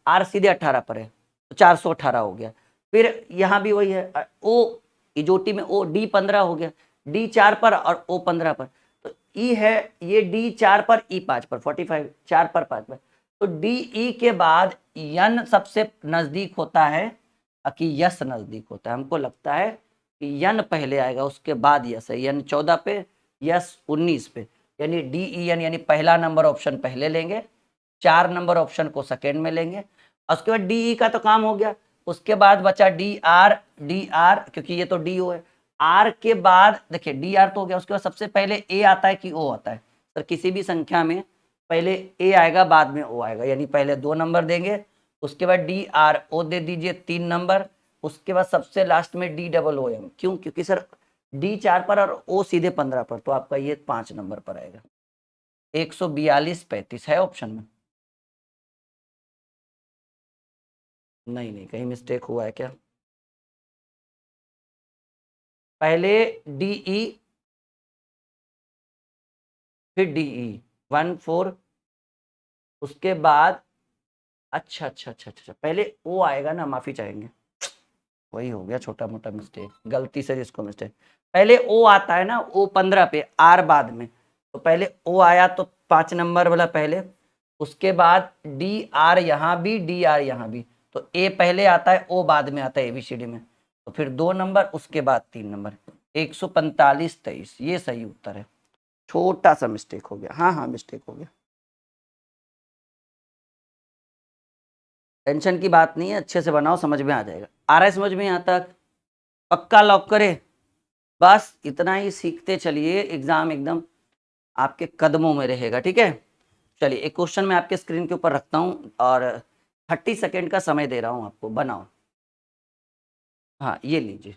आर सीधे 18 पर है, तो 418 हो गया। फिर यहाँ भी वही है, ओ इजोटी में ओ डी 15 हो गया, डी 4 पर और ओ 15 पर। तो ई है, ये डी 4 पर ई 5 पर, 45 4 पर 5 पर। तो डी ई के बाद यन सबसे नजदीक होता है कि यस नजदीक होता है। हमको लगता है कि यन पहले आएगा, उसके बाद यस है। यन 14 पे, यस 19 पे, यानी डी ई एन यानी पहला नंबर ऑप्शन पहले लेंगे, 4 नंबर ऑप्शन को सेकेंड में लेंगे, और उसके बाद डी ई का तो काम हो गया। उसके बाद बचा डी आर, डी आर क्योंकि ये तो डी ओ है। आर के बाद देखिए डी आर तो हो गया, उसके बाद सबसे पहले ए आता है कि ओ आता है? सर किसी भी संख्या में पहले ए आएगा बाद में ओ आएगा, यानी पहले 2 नंबर देंगे, उसके बाद डी आर ओ दे दीजिए 3 नंबर, उसके बाद सबसे लास्ट में डी डबल ओ एम। क्यों? क्योंकि सर डी 4 पर और ओ सीधे 15 पर, तो आपका ये 5 नंबर पर आएगा। 142 35 है ऑप्शन में। नहीं नहीं, कहीं मिस्टेक हुआ है क्या? पहले डीई, फिर डीई 14, उसके बाद अच्छा अच्छा अच्छा अच्छा, पहले ओ आएगा ना, माफी चाहेंगे, वही हो गया छोटा मोटा मिस्टेक, गलती से जिसको मिस्टेक। पहले ओ आता है ना, ओ 15 पे, आर बाद में। तो पहले ओ आया तो 5 नंबर वाला पहले, उसके बाद डी आर यहाँ भी, डी आर यहाँ भी। तो ए पहले आता है, ओ बाद में आता है एबीसीडी में। तो फिर 2 नंबर, उसके बाद 3 नंबर। 145 23 ये सही उत्तर है। छोटा सा मिस्टेक हो गया, हाँ हाँ मिस्टेक हो गया। टेंशन की बात नहीं है, अच्छे से बनाओ, समझ में आ जाएगा। आ रहा है समझ में यहाँ तक? पक्का लॉक करे? बस इतना ही सीखते चलिए, एग्जाम एकदम आपके कदमों में रहेगा, ठीक है। चलिए एक क्वेश्चन मैं आपके स्क्रीन के ऊपर रखता हूँ और 30 सेकेंड का समय दे रहा हूँ आपको, बनाओ। हाँ ये लीजिए।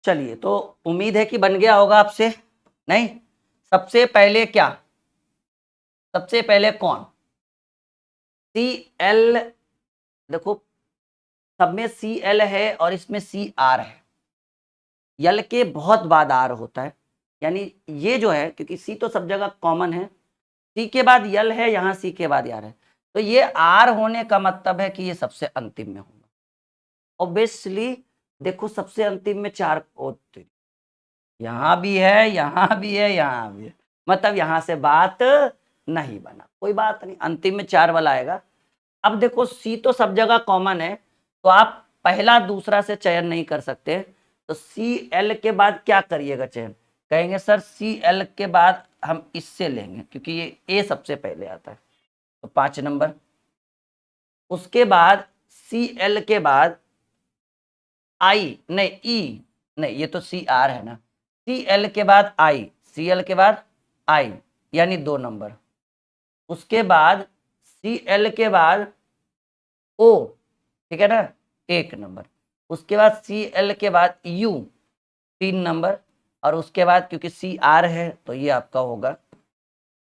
चलिए, तो उम्मीद है कि बन गया होगा आपसे। नहीं, सबसे पहले क्या, सबसे पहले कौन, सी एल, देखो सब में सी एल है और इसमें सी आर है, यल के बहुत बाद आर होता है, यानी ये जो है, क्योंकि सी तो सब जगह कॉमन है, सी के बाद यल है, यहाँ सी के बाद यार है, तो ये आर होने का मतलब है कि ये सबसे अंतिम में होगा ऑब्वियसली। देखो सबसे अंतिम में चार होते, यहाँ भी है, यहाँ भी है, यहाँ भी है, मतलब यहाँ से बात नहीं बना, कोई बात नहीं, अंतिम में चार वाला आएगा। अब देखो सी तो सब जगह कॉमन है, तो आप पहला दूसरा से चयन नहीं कर सकते, तो सी एल के बाद क्या करिएगा चयन, कहेंगे सर सी एल के बाद हम इससे लेंगे क्योंकि ये ए सबसे पहले आता है, तो 5 नंबर। उसके बाद सी एल के बाद आई, नहीं ई, नहीं ये तो सी आर है ना, सी एल के बाद आई, सी एल के बाद आई, यानी 2 नंबर। उसके बाद सी एल के बाद ओ, ठीक है ना, 1 नंबर। उसके बाद सी एल के बाद यू, 3 नंबर। और उसके बाद क्योंकि सी आर है तो ये आपका होगा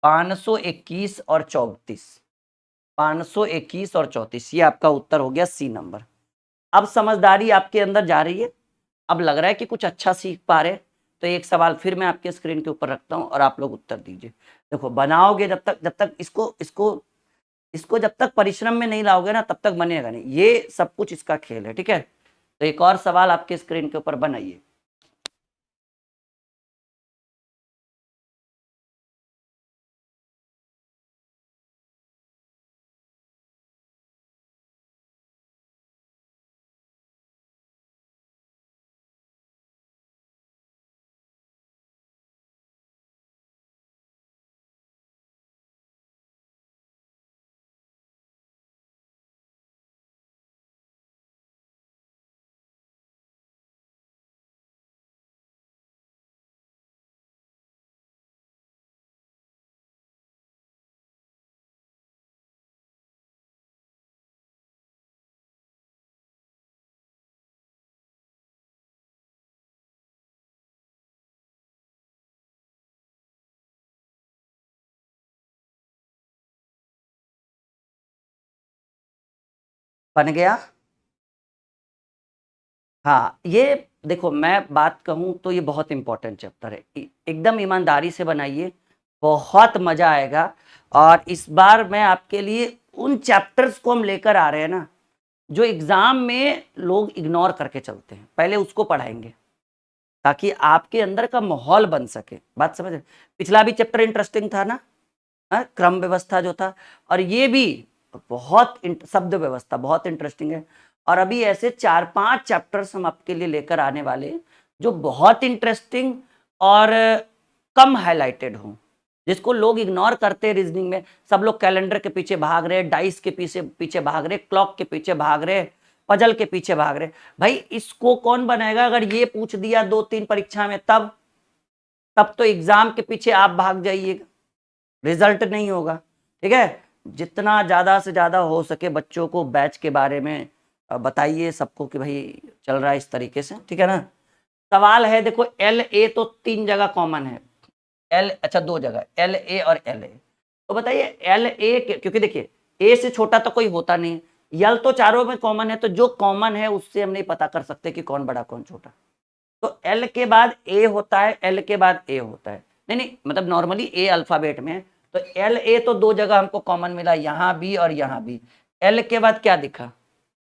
521 और 34, 521 और 34, ये आपका उत्तर हो गया सी नंबर। अब समझदारी आपके अंदर जा रही है, अब लग रहा है कि कुछ अच्छा सीख पा रहे, तो एक सवाल फिर मैं आपके स्क्रीन के ऊपर रखता हूं और आप लोग उत्तर दीजिए। देखो बनाओगे जब तक इसको इसको इसको जब तक परिश्रम में नहीं लाओगे ना तब तक बनेगा नहीं, ये सब कुछ इसका खेल है, ठीक है। तो एक और सवाल आपके स्क्रीन के ऊपर बनाइए। बन गया। हाँ, ये देखो मैं बात कहूँ तो ये बहुत इंपॉर्टेंट चैप्टर है, एकदम ईमानदारी से बनाइए, बहुत मजा आएगा। और इस बार मैं आपके लिए उन चैप्टर्स को हम लेकर आ रहे हैं ना जो एग्जाम में लोग इग्नोर करके चलते हैं, पहले उसको पढ़ाएंगे ताकि आपके अंदर का माहौल बन सके। बात समझ रहे? पिछला भी चैप्टर इंटरेस्टिंग था ना, क्रम व्यवस्था जो था, और ये भी बहुत शब्द व्यवस्था बहुत इंटरेस्टिंग है। और अभी ऐसे 4-5 चैप्टर्स हम आपके लिए लेकर आने वाले हैं जो बहुत इंटरेस्टिंग और कम हाईलाइटेड हों, जिसको लोग इग्नोर करते हैं रीजनिंग में। सब लोग कैलेंडर के पीछे भाग रहे, डाइस के पीछे पीछे भाग रहे, क्लॉक के पीछे भाग रहे, पजल के पीछे भाग रहे। भाई इसको कौन बनाएगा अगर ये पूछ दिया 2-3 परीक्षा में, तब तो एग्जाम के पीछे आप भाग जाइएगा, रिजल्ट नहीं होगा, ठीक है। जितना ज्यादा से ज्यादा हो सके बच्चों को बैच के बारे में बताइए सबको कि भाई चल रहा है इस तरीके से, ठीक है ना। सवाल है, देखो एल ए तो 3 जगह कॉमन है, एल अच्छा 2 जगह एल ए और एल ए, तो बताइए एल ए क्योंकि देखिए ए से छोटा तो कोई होता नहीं, यल तो चारों में कॉमन है, तो जो कॉमन है उससे हम नहीं पता कर सकते कि कौन बड़ा कौन छोटा। तो एल के बाद ए होता है, एल के बाद ए होता है, नहीं नहीं मतलब नॉर्मली ए अल्फाबेट में है, तो एल ए तो 2 जगह हमको कॉमन मिला, यहां भी और यहां भी। एल के बाद क्या दिखा,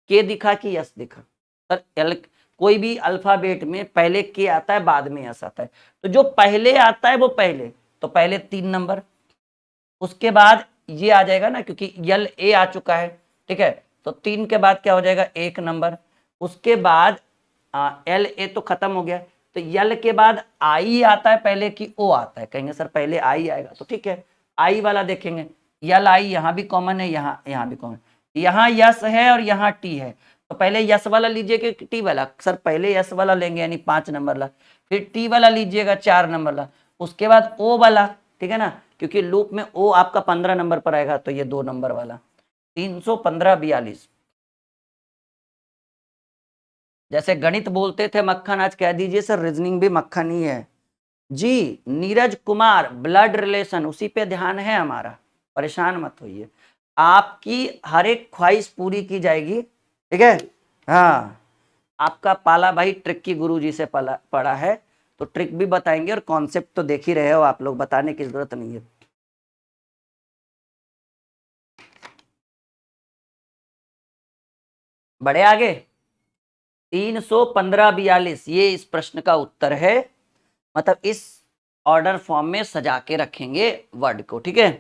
के दिखा कि यस दिखा, सर एल कोई भी अल्फाबेट में पहले के आता है बाद में यस आता है, तो जो पहले आता है वो पहले, तो पहले 3 नंबर। उसके बाद ये आ जाएगा ना क्योंकि यल ए आ चुका है, ठीक है, तो 3 के बाद क्या हो जाएगा 1 नंबर। उसके बाद एल ए तो खत्म हो गया, तो यल के बाद आई आता है पहले कि ओ आता है, कहेंगे सर पहले आई आएगा, तो ठीक है आई वाला देखेंगे, यल आई यहाँ भी कॉमन है, यहाँ भी कॉमन, यहाँ यस है और यहाँ टी है, तो पहले यस वाला लीजिएगा कि टी वाला, सर पहले यस वाला लेंगे यानी 5 नंबर ला, फिर टी वाला लीजिएगा 4 नंबर ला, उसके बाद ओ वाला, ठीक है ना, क्योंकि लूप में ओ आपका 15 नंबर पर आएगा, तो ये 2 नंबर वाला, 315 42। जैसे गणित बोलते थे मक्खन, आज कह दीजिए सर रीजनिंग भी मक्खन ही है जी। नीरज कुमार, ब्लड रिलेशन उसी पे ध्यान है हमारा, परेशान मत होइए, आपकी हर एक ख्वाहिश पूरी की जाएगी, ठीक है। हाँ, आपका पाला भाई ट्रिक की गुरुजी से पढ़ा है, तो ट्रिक भी बताएंगे और कॉन्सेप्ट तो देख ही रहे हो आप लोग, बताने की जरूरत नहीं है। बड़े आगे 315-42 ये इस प्रश्न का उत्तर है, मतलब इस ऑर्डर फॉर्म में सजा के रखेंगे वर्ड को, ठीक है।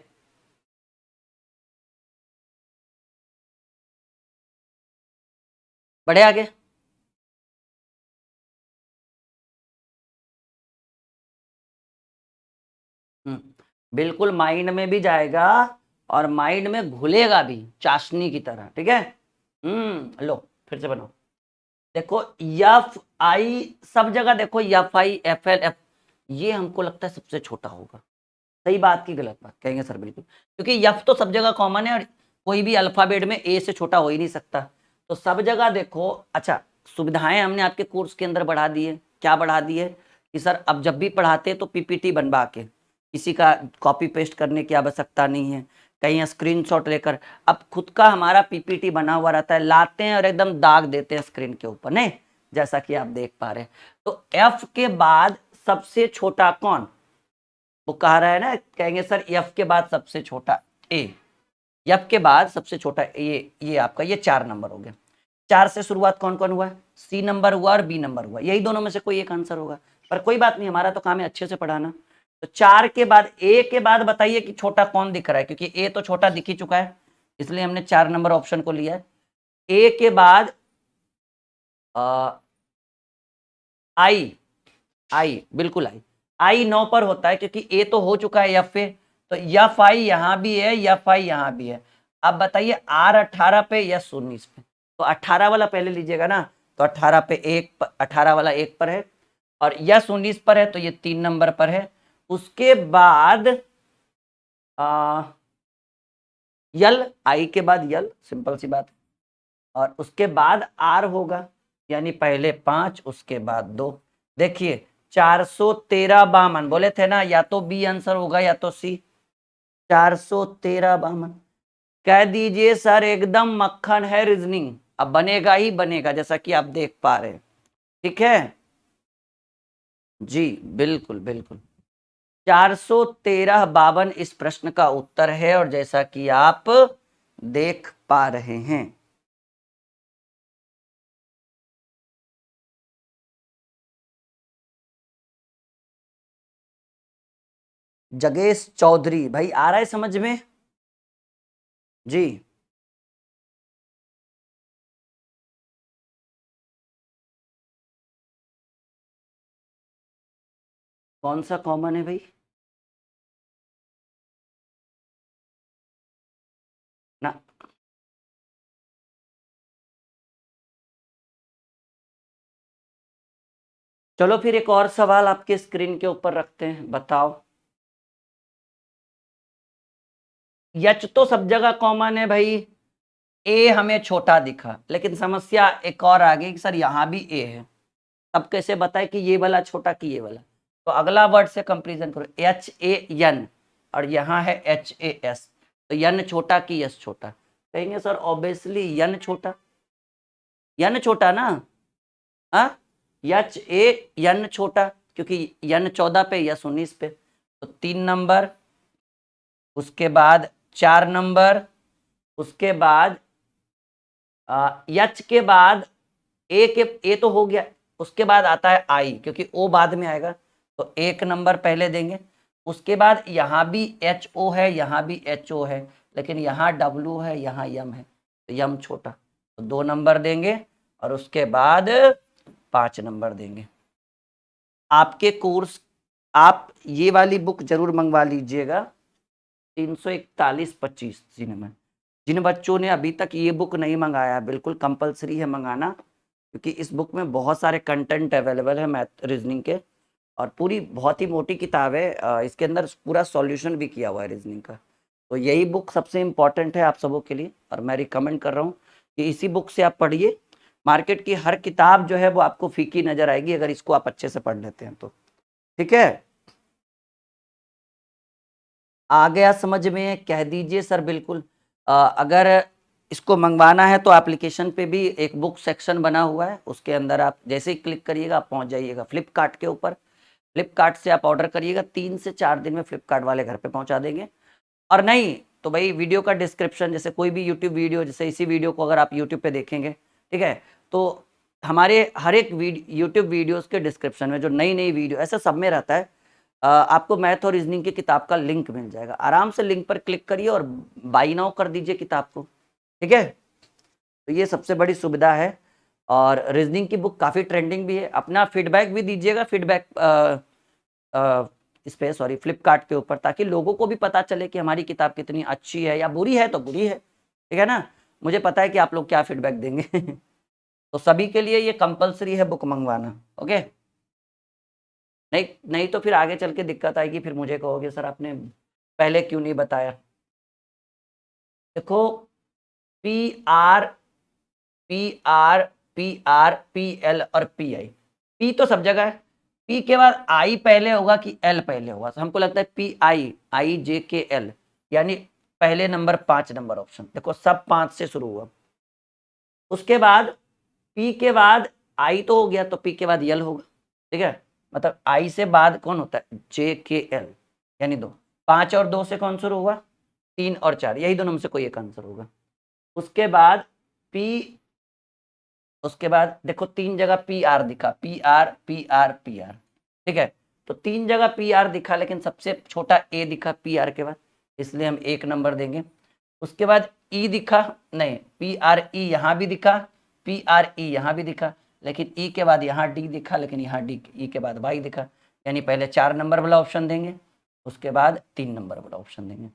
बढ़े आगे। बिल्कुल माइंड में भी जाएगा और माइंड में घुलेगा भी चाशनी की तरह, ठीक है। लो फिर से बनाओ, देखो एफ आई सब जगह, देखो F I F L F, ये हमको लगता है सबसे छोटा होगा। सही बात की गलत बात कहेंगे सर? बिल्कुल, क्योंकि एफ तो सब जगह कॉमन है और कोई भी अल्फाबेट में ए से छोटा हो ही नहीं सकता, तो सब जगह देखो। अच्छा, सुविधाएं हमने आपके कोर्स के अंदर बढ़ा दी है। क्या बढ़ा दी है कि सर अब जब भी पढ़ाते तो पीपीटी बनवा के, किसी का कॉपी पेस्ट करने की आवश्यकता नहीं है, कहीं स्क्रीनशॉट लेकर, अब खुद का हमारा पीपीटी बना हुआ रहता है, लाते हैं और एकदम दाग देते हैं स्क्रीन के ऊपर, नहीं, जैसा कि आप देख पा रहे हैं। तो एफ के बाद सबसे छोटा कौन, वो कह रहा है ना, कहेंगे सर एफ के बाद सबसे छोटा ए, एफ के बाद सबसे छोटा ये आपका ये 4 नंबर हो गया। 4 से शुरुआत कौन कौन हुआ, सी नंबर हुआ और बी नंबर हुआ, यही दोनों में से कोई एक आंसर होगा, पर कोई बात नहीं, हमारा तो काम है अच्छे से पढ़ाना। तो 4 के बाद ए के बाद बताइए कि छोटा कौन दिख रहा है, क्योंकि ए तो छोटा दिख ही चुका है, इसलिए हमने 4 नंबर ऑप्शन को लिया है। ए के बाद आई, आई बिल्कुल आई 9 पर होता है, क्योंकि ए तो हो चुका है एफ पे, तो एफ आई यहां भी है, एफ आई यहां भी है। अब बताइए आर 18 पे या 19 पे, तो 18 वाला पहले लीजिएगा ना, तो 18 पे 18 वाला 1 पर है, और यस 19 पर है, तो ये 3 नंबर पर है। उसके बाद यल, आई के बाद यल, सिंपल सी बात, और उसके बाद आर होगा, यानी पहले 5 उसके बाद 2। देखिए 413 बोले थे ना, या तो बी आंसर होगा या तो सी। 413 कह दीजिए सर, एकदम मक्खन है रीजनिंग, अब बनेगा ही बनेगा, जैसा कि आप देख पा रहे हैं, ठीक है जी। बिल्कुल बिल्कुल, 413-52 इस प्रश्न का उत्तर है, और जैसा कि आप देख पा रहे हैं। जगेश चौधरी भाई, आ रहा है समझ में जी? कौन सा कॉमन है भाई? ना, चलो फिर एक और सवाल आपके स्क्रीन के ऊपर रखते हैं, बताओ। यच तो सब जगह कॉमन है भाई, ए हमें छोटा दिखा, लेकिन समस्या एक और आ गई कि सर यहां भी ए है, अब कैसे बताए कि ये वाला छोटा कि ये वाला? तो अगला वर्ड से कंपैरिजन करो, एच ए एन और यहाँ है एच ए एस, तो यन छोटा कि यस छोटा? कहेंगे सर ऑब्वियसली यन छोटा, यन छोटा ना, हाँ, यच ए यन छोटा, क्योंकि यन 14 पे यस 19 पे, तो 3 नंबर, उसके बाद 4 नंबर, उसके बाद यच के बाद ए तो हो गया, उसके बाद आता है आई, क्योंकि ओ बाद में आएगा, तो 1 नंबर पहले देंगे। उसके बाद यहाँ भी एच ओ है, यहाँ भी एच ओ है, लेकिन यहाँ डब्ल्यू है, यहाँ यम है, तो यम छोटा, तो 2 नंबर देंगे, और उसके बाद 5 नंबर देंगे। आपके कोर्स, आप ये वाली बुक जरूर मंगवा लीजिएगा, 341-25 में। जिन बच्चों ने अभी तक ये बुक नहीं मंगाया, बिल्कुल कंपलसरी है मंगाना, क्योंकि इस बुक में बहुत सारे कंटेंट अवेलेबल है मैथ रीजनिंग के, और पूरी बहुत ही मोटी किताब है, इसके अंदर पूरा सॉल्यूशन भी किया हुआ है रीजनिंग का, तो यही बुक सबसे इम्पॉर्टेंट है आप सबों के लिए, और मैं रिकमेंड कर रहा हूँ कि इसी बुक से आप पढ़िए, मार्केट की हर किताब जो है वो आपको फीकी नजर आएगी अगर इसको आप अच्छे से पढ़ लेते हैं तो। ठीक है, आ गया समझ में? कह दीजिए सर बिल्कुल। अगर इसको मंगवाना है तो एप्लीकेशन पे भी एक बुक सेक्शन बना हुआ है, उसके अंदर आप जैसे ही क्लिक करिएगा आप पहुंच जाइएगा फ्लिपकार्ट के ऊपर। फ्लिपकार्ट से आप ऑर्डर करिएगा, 3 से 4 दिन में फ्लिपकार्ट वाले घर पे पहुंचा देंगे। और नहीं तो भाई वीडियो का डिस्क्रिप्शन, जैसे कोई भी यूट्यूब वीडियो, जैसे इसी वीडियो को अगर आप यूट्यूब पे देखेंगे, ठीक है, तो हमारे हर एक यूट्यूब वीडियोस के डिस्क्रिप्शन में जो नई नई वीडियो ऐसा सब में रहता है, आपको मैथ और रीजनिंग की किताब का लिंक मिल जाएगा। आराम से लिंक पर क्लिक करिए और बाई नाउ कर दीजिए किताब को। ठीक है, तो ये सबसे बड़ी सुविधा है। और रीजनिंग की बुक काफ़ी ट्रेंडिंग भी है। अपना फीडबैक भी दीजिएगा, फीडबैक इस पे सॉरी फ्लिपकार्ट के ऊपर, ताकि लोगों को भी पता चले कि हमारी किताब कितनी अच्छी है या बुरी है तो बुरी है। ठीक है ना, मुझे पता है कि आप लोग क्या फीडबैक देंगे। तो सभी के लिए ये कंपलसरी है बुक मंगवाना। ओके, नहीं नहीं तो फिर आगे चल के दिक्कत आएगी, फिर मुझे कहोगे सर आपने पहले क्यों नहीं बताया। देखो, P R P R P R P L और पी आई, पी तो सब जगह है, पी के बाद आई पहले होगा कि एल पहले होगा, तो हमको लगता है पी आई, आई जे के एल, यानी पहले नंबर 5 नंबर ऑप्शन। देखो सब 5 से शुरू हुआ। उसके बाद पी के बाद आई तो हो गया, तो पी के बाद यल होगा। ठीक है, मतलब आई से बाद कौन होता है, जे के एल, यानी 2। 5 और 2 से कौन शुरू हुआ, 3 और 4, यही दोनों में से कोई एक आंसर होगा। उसके बाद पी, उसके बाद देखो 3 जगह पी आर दिखा, P R P R P R. ठीक है, तो 3 जगह पी आर दिखा, लेकिन सबसे छोटा ए दिखा पी आर के बाद, इसलिए हम 1 नंबर देंगे। उसके बाद ई दिखा, नहीं पी आर ई यहाँ भी दिखा, पी आर ई यहाँ भी दिखा, लेकिन ई के बाद यहाँ डी दिखा, लेकिन यहाँ डी ई के बाद वाई दिखा, यानी पहले 4 नंबर वाला ऑप्शन देंगे, उसके बाद 3 नंबर वाला ऑप्शन देंगे।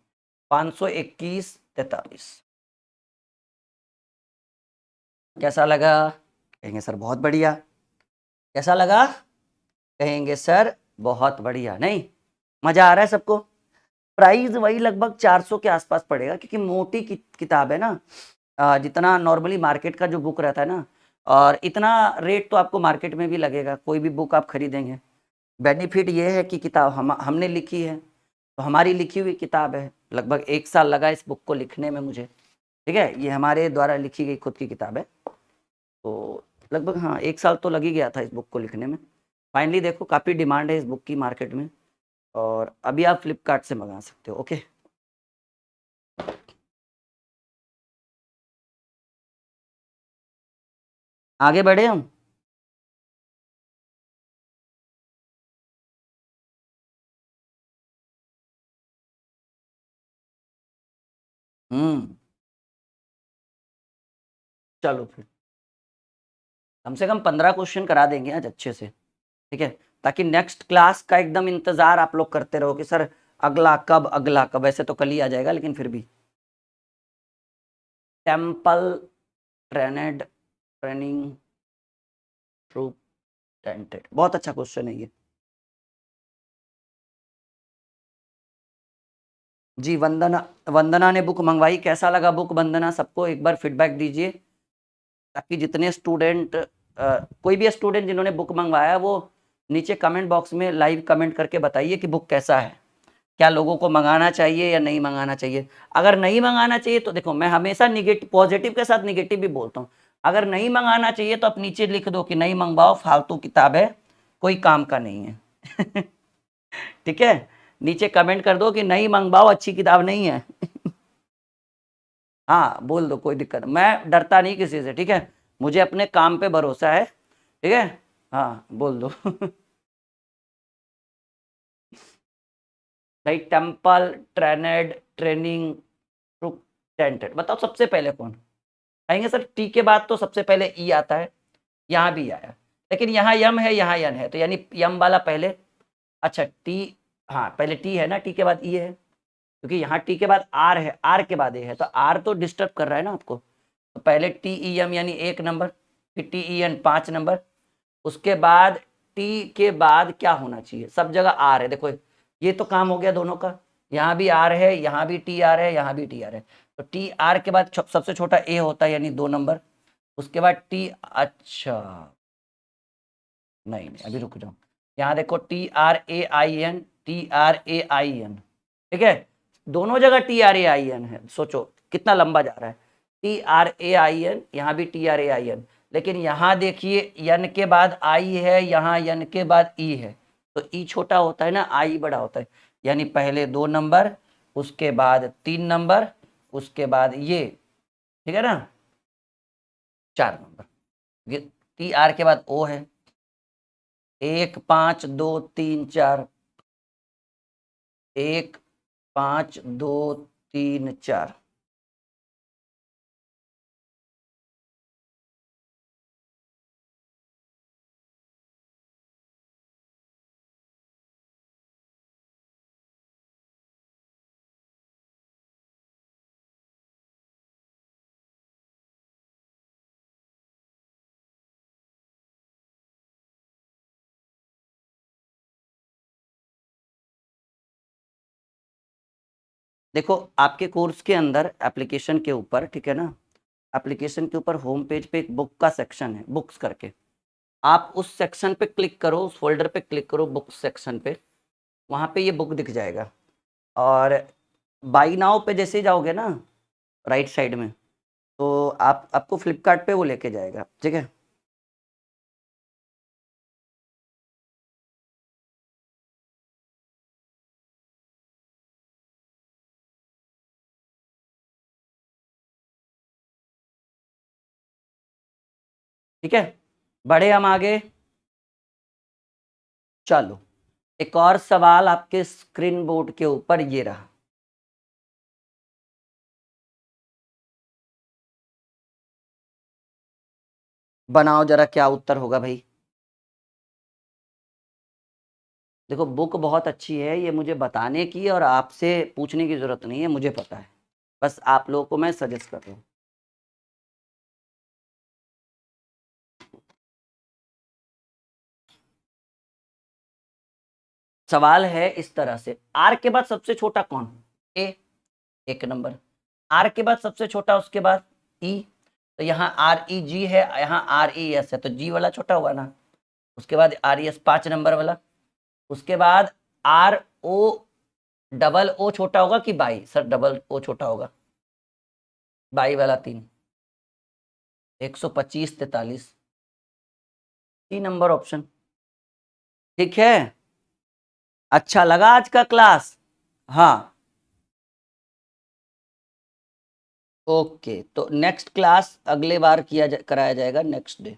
521 43। कैसा लगा? कहेंगे सर बहुत बढ़िया। कैसा लगा? कहेंगे सर बहुत बढ़िया। नहीं, मजा आ रहा है सबको? प्राइस वही लगभग 400 के आसपास पड़ेगा, क्योंकि मोटी किताब है ना, जितना नॉर्मली मार्केट का जो बुक रहता है ना, और इतना रेट तो आपको मार्केट में भी लगेगा कोई भी बुक आप खरीदेंगे। बेनिफिट ये है कि किताब हमने लिखी है, तो हमारी लिखी हुई किताब है। लगभग 1 साल लगा इस बुक को लिखने में मुझे। ठीक है, ये हमारे द्वारा लिखी गई खुद की किताब है, तो लगभग हाँ 1 साल तो लग ही गया था इस बुक को लिखने में। फाइनली देखो काफ़ी डिमांड है इस बुक की मार्केट में, और अभी आप फ्लिपकार्ट से मंगा सकते हो। ओके, आगे बढ़े हम। चलो फिर कम से कम 15 क्वेश्चन करा देंगे आज अच्छे से। ठीक है, ताकि नेक्स्ट क्लास का एकदम इंतजार आप लोग करते रहो कि सर अगला कब, अगला कब। वैसे तो कल ही आ जाएगा, लेकिन फिर भी। टेम्पल ट्रेनेड ट्रेनिंग ट्रूप टेंटेड, बहुत अच्छा क्वेश्चन है ये। जी, वंदना, वंदना ने बुक मंगवाई। कैसा लगा बुक वंदना? सबको एक बार फीडबैक दीजिए, ताकि जितने स्टूडेंट, कोई भी स्टूडेंट जिन्होंने बुक मंगवाया वो नीचे कमेंट बॉक्स में लाइव कमेंट करके बताइए कि बुक कैसा है, क्या लोगों को मंगाना चाहिए या नहीं मंगाना चाहिए। अगर नहीं मंगाना चाहिए तो देखो, मैं हमेशा निगेटिव, पॉजिटिव के साथ निगेटिव भी बोलता हूँ। अगर नहीं मंगाना चाहिए तो आप नीचे लिख दो कि नहीं मंगवाओ, फालतू किताब है, कोई काम का नहीं है। ठीक है, नीचे कमेंट कर दो कि नहीं मंगवाओ, अच्छी किताब नहीं है। हाँ बोल दो, कोई दिक्कत नहीं, मैं डरता नहीं किसी से। ठीक है, मुझे अपने काम पे भरोसा है। ठीक है, हाँ बोल दो। भाई टेम्पल ट्रेनेड ट्रेनिंग ट्रुक टेंटेड, बताओ सबसे पहले कौन आएंगे? सर टी के बाद तो सबसे पहले ई आता है, यहाँ भी आया, लेकिन यहाँ यम है, यहाँ यन है, तो यानी यम वाला पहले। अच्छा टी, हाँ पहले टी है ना, टी के बाद ई है, क्योंकि यहाँ टी के बाद आर है, आर के बाद ए है, तो आर तो डिस्टर्ब कर रहा है ना आपको, तो पहले टी ई एम यानी 1 नंबर, फिर टी ई एन 5 नंबर, उसके बाद टी के बाद क्या होना चाहिए, सब जगह आर है। देखो ये तो काम हो गया दोनों का, यहाँ भी आर है, यहाँ भी टी आर है, यहाँ भी टी आर है, तो टी आर के बाद सबसे छोटा ए होता है, यानी 2 नंबर। उसके बाद टी, अच्छा नहीं नहीं अभी रुक जाओ, यहाँ देखो TRAIN, TRAIN, ठीक है, दोनों जगह TRAIN है, सोचो कितना लंबा जा रहा है, TRAIN, यहाँ भी TRAIN, लेकिन यहाँ देखिए यन के बाद आई है, यहाँ यन के बाद ई है, तो ई छोटा होता है ना, आई बड़ा होता है, यानी पहले 2 नंबर, उसके बाद 3 नंबर, उसके बाद ये, ठीक है ना, 4 नंबर, ये TR के बाद ओ है, 1 5 2 3 4, 1 5 2 3 4, देखो आपके कोर्स के अंदर एप्लीकेशन के ऊपर, ठीक है ना, एप्लीकेशन के ऊपर होम पेज पे एक बुक का सेक्शन है, बुक्स करके, आप उस सेक्शन पे क्लिक करो, उस फोल्डर पे क्लिक करो, बुक्स सेक्शन पे, वहाँ पे ये बुक दिख जाएगा, और बाई नाउ पे जैसे ही जाओगे ना राइट साइड में, तो आपको फ्लिपकार्ट पे वो लेके जाएगा, ठीक है। ठीक है, बढ़े हम आगे, चलो एक और सवाल आपके स्क्रीन बोर्ड के ऊपर ये रहा, बनाओ जरा क्या उत्तर होगा भाई। देखो बुक बहुत अच्छी है, ये मुझे बताने की और आपसे पूछने की जरूरत नहीं है, मुझे पता है, बस आप लोगों को मैं सजेस्ट कर रहा हूँ। सवाल है इस तरह से, आर के बाद सबसे छोटा कौन, ए, 1 नंबर, आर के बाद सबसे छोटा उसके बाद ई, तो यहाँ REG है, यहाँ RES है, तो जी वाला छोटा होगा ना, उसके बाद RES 5 नंबर वाला, उसके बाद RO छोटा होगा कि बाई, सर डबल ओ छोटा होगा, बाई वाला 3, 125 43, 3 नंबर ऑप्शन, ठीक है। अच्छा लगा आज का क्लास, हाँ, ओके, तो नेक्स्ट क्लास अगले बार कराया जाएगा नेक्स्ट डे।